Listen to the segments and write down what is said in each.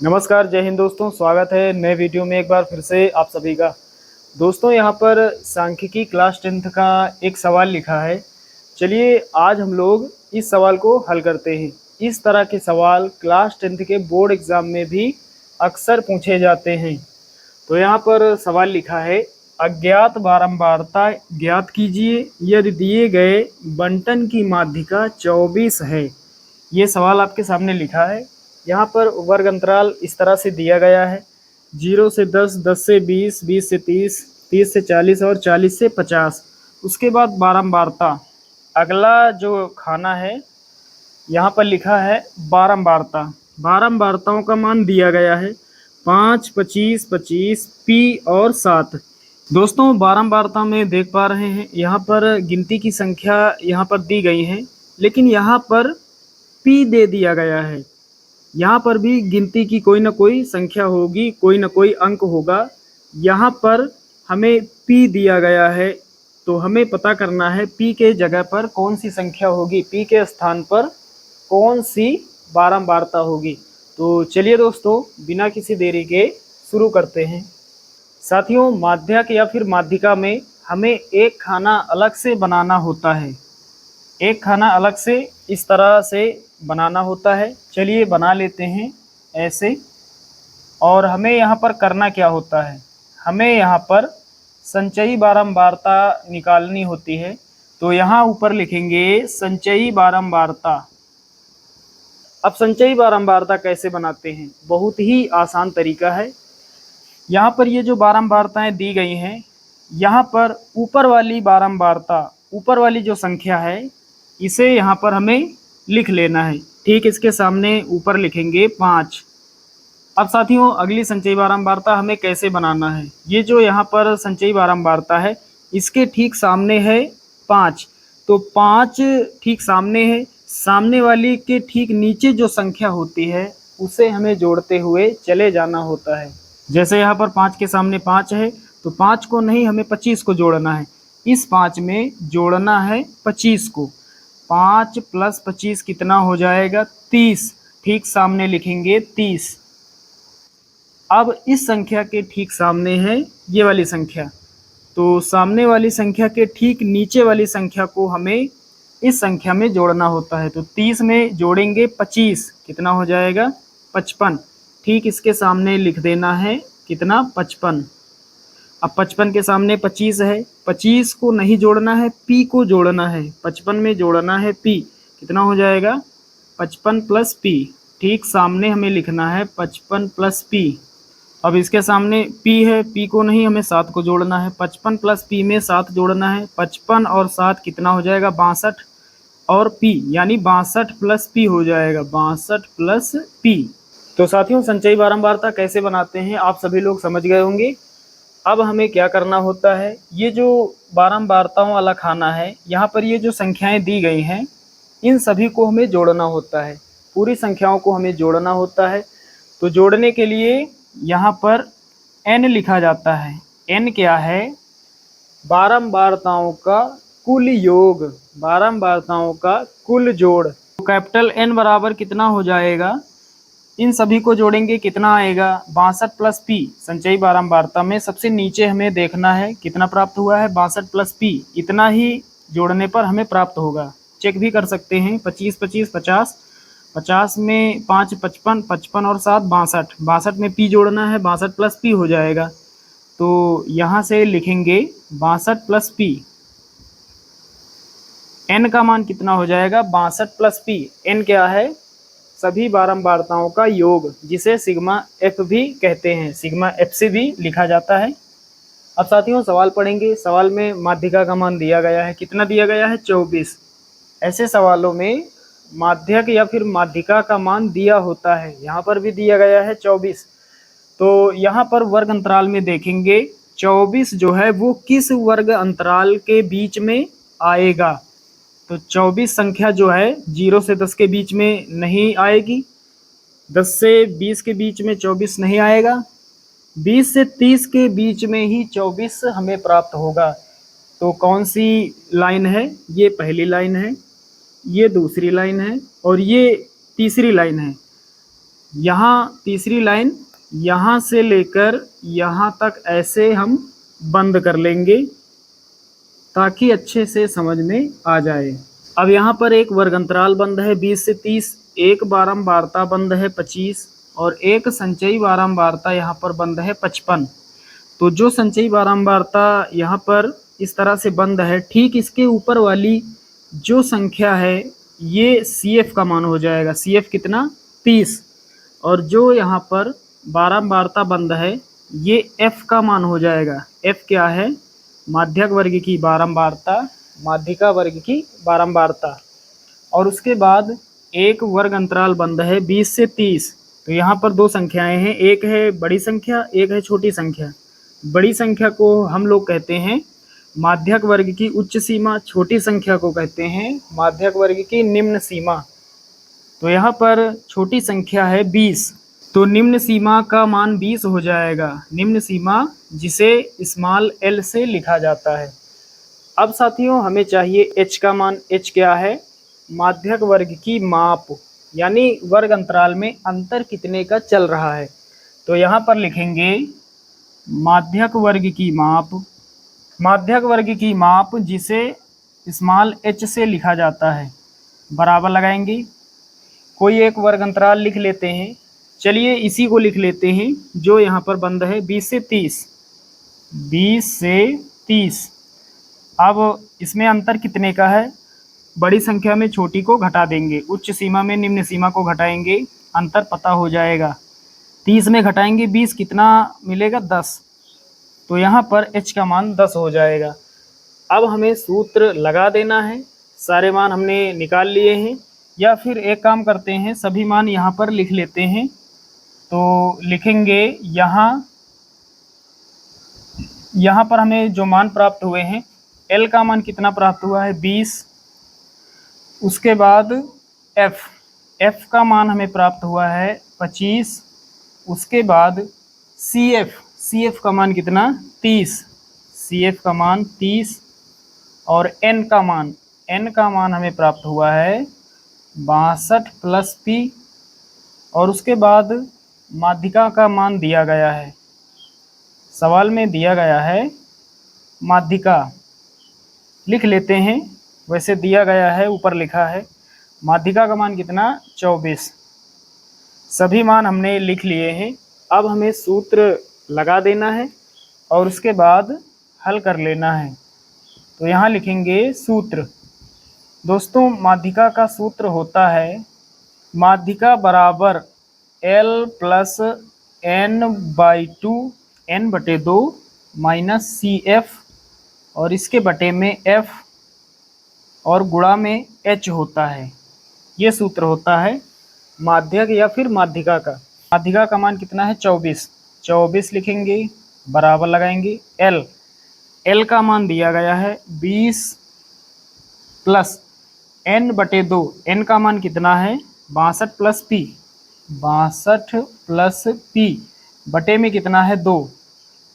नमस्कार, जय हिंद दोस्तों। स्वागत है नए वीडियो में एक बार फिर से आप सभी का। दोस्तों यहाँ पर सांख्यिकी क्लास 10th का एक सवाल लिखा है। चलिए आज हम लोग इस सवाल को हल करते हैं। इस तरह के सवाल क्लास 10th के बोर्ड एग्जाम में भी अक्सर पूछे जाते हैं। तो यहाँ पर सवाल लिखा है, अज्ञात बारंबारता ज्ञात कीजिए यदि दिए गए बंटन की माध्यिका 24 है। ये सवाल आपके सामने लिखा है। यहाँ पर वर्ग अंतराल इस तरह से दिया गया है, 0 से 10, 10 से 20, 20 से 30, 30 से 40 और 40 से 50। उसके बाद बारंबारता, अगला जो खाना है यहाँ पर लिखा है बारंबारता। बारंबारताओं का मान दिया गया है 5, 25, 25, पी और 7। दोस्तों बारंबारता में देख पा रहे हैं यहाँ पर गिनती की संख्या यहाँ पर दी गई है, लेकिन यहाँ पर पी दे दिया गया है। यहाँ पर भी गिनती की कोई ना कोई संख्या होगी, कोई ना कोई अंक होगा। यहाँ पर हमें पी दिया गया है, तो हमें पता करना है पी के जगह पर कौन सी संख्या होगी, पी के स्थान पर कौन सी बारंबारता होगी। तो चलिए दोस्तों बिना किसी देरी के शुरू करते हैं। साथियों माध्यक या फिर माध्यिका में हमें एक खाना अलग से बनाना होता है। एक खाना अलग से इस तरह से बनाना होता है। चलिए बना लेते हैं ऐसे। और हमें यहाँ पर करना क्या होता है, हमें यहाँ पर संचयी बारंबारता निकालनी होती है। तो यहाँ ऊपर लिखेंगे संचयी बारंबारता। अब संचयी बारंबारता कैसे बनाते हैं, बहुत ही आसान तरीका है। यहाँ पर ये जो बारंबारताएं दी गई हैं, यहाँ पर ऊपर वाली बारंबारता, ऊपर वाली जो संख्या है इसे यहाँ पर हमें लिख लेना है। ठीक इसके सामने ऊपर लिखेंगे 5। अब साथियों अगली संचयी बारंबारता हमें कैसे बनाना है, ये जो यहाँ पर संचयी बारंबारता है इसके ठीक सामने है 5। तो 5 ठीक सामने है, सामने वाली के ठीक नीचे जो संख्या होती है उसे हमें जोड़ते हुए चले जाना होता है। जैसे यहाँ पर 5 के सामने 5 है, तो 5 को नहीं हमें 25 को जोड़ना है। इस 5 में जोड़ना है 25 को। 5 + 25 कितना हो जाएगा, 30। ठीक सामने लिखेंगे 30। अब इस संख्या के ठीक सामने है ये वाली संख्या, तो सामने वाली संख्या के ठीक नीचे वाली संख्या को हमें इस संख्या में जोड़ना होता है। तो 30 में जोड़ेंगे 25, कितना हो जाएगा, 55। ठीक इसके सामने लिख देना है कितना, 55। अब 55 के सामने 25 है, 25 को नहीं जोड़ना है, पी को जोड़ना है। 55 में जोड़ना है पी, कितना हो जाएगा, 55 + पी। ठीक सामने हमें लिखना है 55 + पी। अब इसके सामने p है, p को नहीं हमें 7 को जोड़ना है। 55 + p में 7 जोड़ना है। 55 और 7 कितना हो जाएगा, 62 और p यानी 62 + p हो जाएगा, 62 + p। तो साथियों संचयी बारंबारता कैसे बनाते हैं आप सभी लोग समझ गए होंगे। अब हमें क्या करना होता है, ये जो बारंबारताओं वाला खाना है यहाँ पर ये जो संख्याएं दी गई हैं इन सभी को हमें जोड़ना होता है, पूरी संख्याओं को हमें जोड़ना होता है। तो जोड़ने के लिए यहाँ पर n लिखा जाता है। n क्या है, बारंबारताओं का कुल योग, बारंबारताओं का कुल जोड़। तो कैपिटल N बराबर कितना हो जाएगा, इन सभी को जोड़ेंगे कितना आएगा, 62 + p। संचयी बारंबारता में सबसे नीचे हमें देखना है कितना प्राप्त हुआ है, 62 + p। इतना ही जोड़ने पर हमें प्राप्त होगा। चेक भी कर सकते हैं, 25 25 50, 50 में 5 55, 55 और 7 62, 62 में p जोड़ना है, 62 + p हो जाएगा। तो यहाँ से लिखेंगे 62 + p। n का मान कितना हो जाएगा, 62 + p। n क्या है, सभी बारंबारताओं का योग, जिसे सिग्मा f भी कहते हैं, सिग्मा f से भी लिखा जाता है। अब साथियों सवाल पढ़ेंगे। सवाल में माध्यिका का मान दिया गया है, कितना दिया गया है, 24। ऐसे सवालों में माध्यक या फिर माध्यिका का मान दिया होता है, यहाँ पर भी दिया गया है 24। तो यहाँ पर वर्ग अंतराल में देखेंगे 24 जो है वो किस वर्ग अंतराल के बीच में आएगा। तो 24 संख्या जो है 0 से 10 के बीच में नहीं आएगी, 10 से 20 के बीच में 24 नहीं आएगा, 20 से 30 के बीच में ही 24 हमें प्राप्त होगा। तो कौन सी लाइन है, ये पहली लाइन है, ये दूसरी लाइन है और ये तीसरी लाइन है। यहाँ तीसरी लाइन यहाँ से लेकर यहाँ तक ऐसे हम बंद कर लेंगे ताकि अच्छे से समझ में आ जाए। अब यहाँ पर एक वर्गंतराल बंद है 20 से 30, एक बारंबारता बंद है 25 और एक संचयी बारंबारता यहाँ पर बंद है 55। तो जो संचयी बारंबारता यहाँ पर इस तरह से बंद है, ठीक इसके ऊपर वाली जो संख्या है ये CF का मान हो जाएगा। CF कितना? 30। और जो यहाँ पर बारंबारता बंद है ये F का मान हो जाएगा। F क्या है? माध्यक वर्ग की बारंबारता, माध्यिका वर्ग की बारंबारता। और उसके बाद एक वर्ग अंतराल बंद है 20 से 30। तो यहाँ पर दो संख्याएं हैं, एक है बड़ी संख्या, एक है छोटी संख्या। बड़ी संख्या को हम लोग कहते हैं माध्यक वर्ग की उच्च सीमा, छोटी संख्या को कहते हैं माध्यक वर्ग की निम्न सीमा। तो यहाँ पर छोटी संख्या है 20, तो निम्न सीमा का मान 20 हो जाएगा। निम्न सीमा जिसे स्मॉल l से लिखा जाता है। अब साथियों हमें चाहिए h का मान। h क्या है? माध्यक वर्ग की माप, यानी वर्ग अंतराल में अंतर कितने का चल रहा है। तो यहाँ पर लिखेंगे माध्यक वर्ग की माप, माध्यक वर्ग की माप जिसे स्मॉल h से लिखा जाता है, बराबर लगाएंगे। कोई एक वर्ग अंतराल लिख लेते हैं। चलिए इसी को लिख लेते हैं जो यहाँ पर बंद है 20 से 30। 20 से 30। अब इसमें अंतर कितने का है? बड़ी संख्या में छोटी को घटा देंगे, उच्च सीमा में निम्न सीमा को घटाएंगे, अंतर पता हो जाएगा। 30 में घटाएंगे 20, कितना मिलेगा? 10। तो यहाँ पर h का मान 10 हो जाएगा। अब हमें सूत्र लगा देना है। सारे मान हमने निकाल लिए हैं, या फिर एक काम करते हैं सभी मान यहाँ पर लिख लेते हैं। तो लिखेंगे यहाँ पर हमें जो मान प्राप्त हुए हैं, L का मान कितना प्राप्त हुआ है? 20। उसके बाद F का मान हमें प्राप्त हुआ है 25। उसके बाद CF का मान कितना? 30। CF का मान 30। और N का मान हमें प्राप्त हुआ है 62 प्लस P। और उसके बाद माध्यिका का मान दिया गया है, सवाल में दिया गया है माध्यिका, लिख लेते हैं। वैसे दिया गया है, ऊपर लिखा है माध्यिका का मान कितना? 24। सभी मान हमने लिख लिए हैं। अब हमें सूत्र लगा देना है और उसके बाद हल कर लेना है। तो यहाँ लिखेंगे सूत्र। दोस्तों माध्यिका का सूत्र होता है माध्यिका बराबर L plus N/2 N/2 minus CF और इसके बटे में F और गुणा में H होता है। ये सूत्र होता है माध्यक या फिर माध्यिका का। माध्यिका का मान कितना है? 24। 24 लिखेंगे, बराबर लगाएंगे L का मान दिया गया है 20 प्लस N/2। N का मान कितना है? 62 प्लस P। 62 प्लस P बटे में कितना है? 2।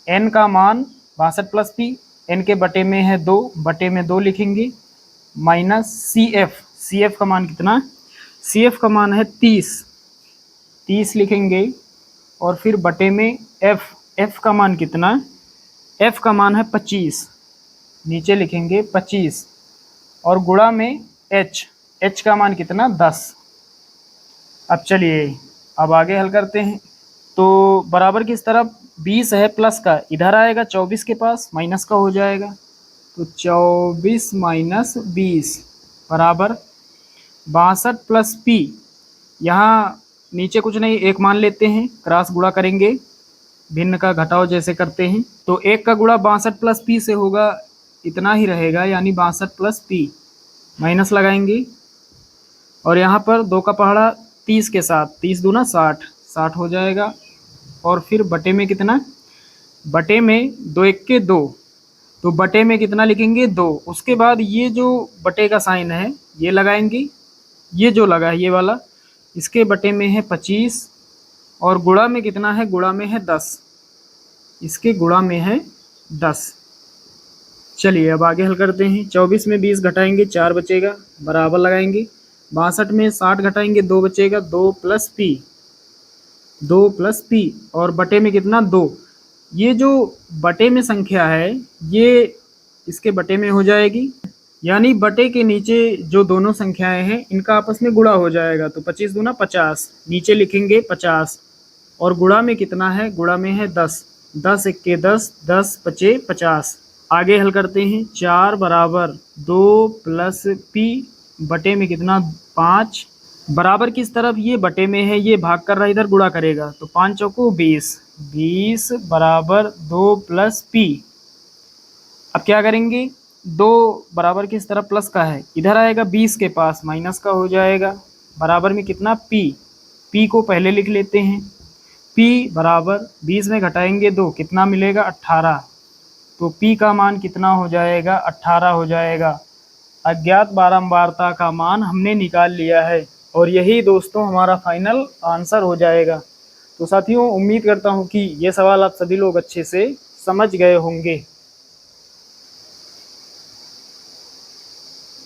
N का मान 62 प्लस P, N के बटे में है 2, बटे में 2 लिखेंगे, माइनस CF का मान कितना? CF का मान है 30 लिखेंगे। और फिर बटे में F का मान कितना? F का मान है 25, नीचे लिखेंगे 25। और गुणा में H का मान कितना? 10। अब चलिए अब आगे हल करते हैं। तो बराबर किस तरफ 20 है, प्लस का इधर आएगा 24 के पास, माइनस का हो जाएगा। तो 24 माइनस 20 बराबर 62 प्लस P। यहाँ नीचे कुछ नहीं, एक मान लेते हैं, क्रॉस गुणा करेंगे, भिन्न का घटाव जैसे करते हैं। तो एक का गुणा 62 प्लस P से होगा, इतना ही रहेगा, यानी 62 प्लस P। माइनस लगाएंगे और यहाँ पर 2 का पहाड़ा 30 के साथ, 30 दूना 60 हो जाएगा। और फिर बटे में कितना? बटे में 2 1 के 2, तो बटे में कितना लिखेंगे? 2। उसके बाद ये जो बटे का साइन है ये लगाएंगे, ये जो लगा है ये वाला, इसके बटे में है 25 और गुणा में कितना है? गुणा में है 10, इसके गुणा में है 10। चलिए अब आगे हल करते हैं। 24 में 20 घटाएंगे 4 बचेगा, बराबर लगाएंगे। 62 में 60 घटाएंगे 2 बचेगा, 2 प्लस P। 2 प्लस पी, और बटे में कितना 2। ये जो बटे में संख्या है ये इसके बटे में हो जाएगी, यानी बटे के नीचे जो दोनों संख्याएं हैं इनका आपस में गुणा हो जाएगा। तो 25 दूना 50, नीचे लिखेंगे 50, और गुणा में कितना है, गुणा में है 10, 10 इक्के 10, 10 पचे 50। आगे हल करते हैं, 4 बराबर 2 प्लस पी, बटे में कितना 5, बराबर किस तरफ, ये बटे में है, ये भाग कर रहा है, इधर गुणा करेगा, तो 5 चौको 20, 20 बराबर 2 प्लस पी। अब क्या करेंगे, 2 बराबर किस तरफ, प्लस का है, इधर आएगा 20 के पास, माइनस का हो जाएगा, बराबर में कितना पी, पी को पहले लिख लेते हैं। पी बराबर 20 में घटाएंगे 2, कितना मिलेगा 18, तो पी का मान कितना हो जाएगा 18 हो जाएगा। अज्ञात बारंबारता का मान हमने निकाल लिया है, और यही दोस्तों हमारा फाइनल आंसर हो जाएगा। तो साथियों, उम्मीद करता हूँ कि ये सवाल आप सभी लोग अच्छे से समझ गए होंगे।